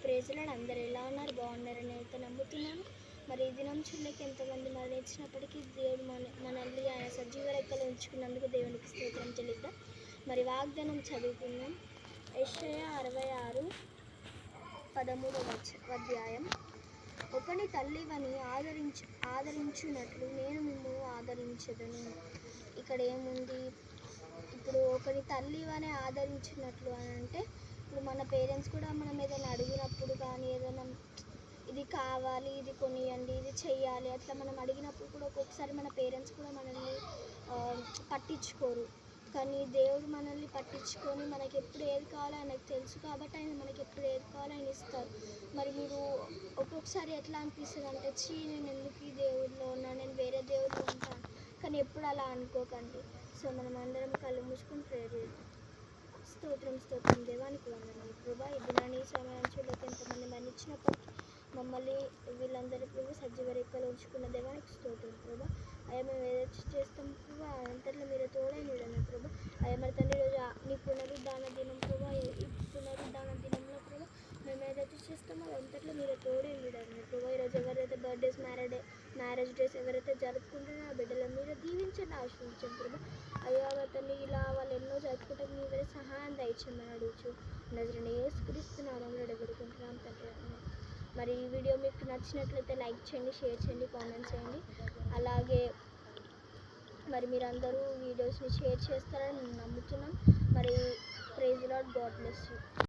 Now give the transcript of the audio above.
ప్రేజలాడు అందరు ఎలా ఉన్నారు, బాగున్నారని అయితే నమ్ముతున్నాను. మరి ఈ దినం చూడలేక ఎంతమంది మరణించినప్పటికీ దేవుడు మనల్ని ఆయన సజీవ రెక్కలు ఉంచుకున్నందుకు దేవునికి స్తోత్రం చెల్లిద్దాం. మరి వాగ్దానం చదువుకుందాం. యెషయా 66:13 ఒకని తల్లివని ఆదరించున్నట్లు నేను మిమ్మల్ని ఆదరించదను. ఇక్కడ ఏముంది? ఇప్పుడు ఒకరి తల్లివని ఆదరించినట్లు అని అంటే ఇప్పుడు మన పేరెంట్స్ కూడా మనం ఏదైనా అడిగినప్పుడు కానీ ఏదైనా ఇది కావాలి, ఇది కొనియండి, ఇది చెయ్యాలి అట్లా మనం అడిగినప్పుడు కూడా ఒక్కొక్కసారి మన పేరెంట్స్ కూడా మనల్ని పట్టించుకోరు. కానీ దేవుడు మనల్ని పట్టించుకొని మనకి ఎప్పుడు ఏది కావాలో ఆయనకు తెలుసు కాబట్టి ఆయన మనకి ఎప్పుడు ఏది కావాలో ఆయన ఇస్తారు. మరి మీరు ఒక్కొక్కసారి ఎట్లా అనిపిస్తుంది అంటే నేను ఎందుకు ఈ దేవుడిలో ఉన్నాను, నేను వేరే దేవుడిలో ఉంటాను, కానీ ఎప్పుడు అలా అనుకోకండి. సో మనం అందరం కళ్ళు మూసుకొని ప్రేయర్ చేద్దాం. స్తోత్రం దేవానికి వందనాలు ప్రభా. ఈ దినాన్ని సమయం చూడలేక ఎంతమంది మరణించినప్పటికీ మమ్మల్ని వీళ్ళందరి ప్రభు సజీవ రెక్కలు ఉంచుకున్న దేవానికి స్తోత్రం ప్రభా. అయ్యా మేము ఏదైతే చేస్తాం ప్రభా అంతట్లో మీరు తోడై నీడను ప్రభా. అయ్యా మరి తండ్రి ఈరోజు నీ పునరుద్ధాన దినం ప్రభా. ఈ పునరుద్ధాన దినంలో ప్రభా మేము ఏదైతే చేస్తామో అంతట్లో మీరు తోడై నీడను ప్రభా. ఈరోజు ఎవరైతే బర్త్డేస్ మ్యారేజ్ డేస్ ఎవరైతే జరుపుకుంటున్నారో బిడ్డలు మీరు దీవించండి, ఆశ్రయించండి ప్రభా. అయ్యా తండ్రి ఇలా వాళ్ళు ఎన్నో జరుపుకుంటే మీరే సహాయం దయచేయమని అడుగుచు నజరేయుడైన యేసుక్రీస్తు నామములో వేడుకుంటున్నాం తండ్రి. మరి ఈ వీడియో మీకు నచ్చినట్లయితే లైక్ చేయండి, షేర్ చేయండి, కామెంట్ చేయండి. అలాగే మరి మీరందరూ వీడియోస్ని షేర్ చేస్తారని నేను నమ్ముతున్నాను. మరి praise the Lord, God bless you.